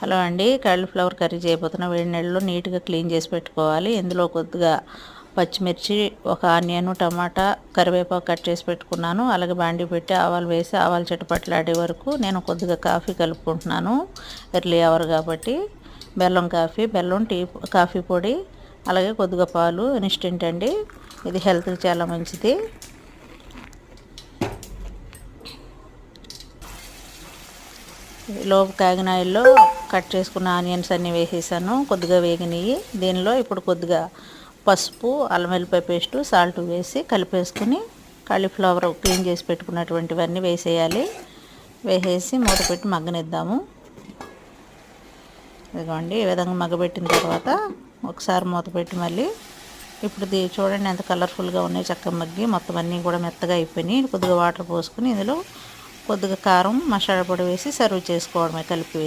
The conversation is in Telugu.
హలో అండి, కాలీఫ్లవర్ కర్రీ చేయబోతున్నా. వేడి నీళ్ళలో నీట్గా క్లీన్ చేసి పెట్టుకోవాలి. ఇందులో కొద్దిగా పచ్చిమిర్చి, ఒక ఆనియన్, టమాటా, కరివేపాకు కట్ చేసి పెట్టుకున్నాను. అలాగే బాండీ పెట్టి ఆవాలు వేసి ఆవాలు చిటపట్లాడే వరకు నేను కొద్దిగా కాఫీ కలుపుకుంటున్నాను. ఎర్లీ అవర్ కాబట్టి బెల్లం, కాఫీ పొడి, అలాగే కొద్దిగా పాలు. ఇన్స్టెంట్ అండి, ఇది హెల్త్కి చాలా మంచిది. లోపు కాగిన ఆయిల్లో కట్ చేసుకున్న ఆనియన్స్ అన్నీ వేసేసాను. కొద్దిగా వేగినాయి. దీనిలో ఇప్పుడు కొద్దిగా పసుపు, అల్లం వెల్లిపాయ పేస్టు, సాల్ట్ వేసి కలిపేసుకుని కాలీఫ్లవర్ క్లీన్ చేసి పెట్టుకున్నటువంటివన్నీ వేసేయాలి. వేసేసి మూత పెట్టి మగ్గనిద్దాము. ఇదిగోండి, ఈ విధంగా మగ్గబెట్టిన తర్వాత ఒకసారి మూత పెట్టి మళ్ళీ ఇప్పుడు చూడండి ఎంత కలర్ఫుల్గా ఉన్నాయి. చక్కగా మగ్గి మొత్తం అన్నీ కూడా మెత్తగా అయిపోయినాయి. కొద్దిగా వాటర్ పోసుకుని ఇందులో కొద్దిగా కారం, మసాలా పొడి వేసి సర్వ్ చేసుకోవడమే కలిపి వేసి.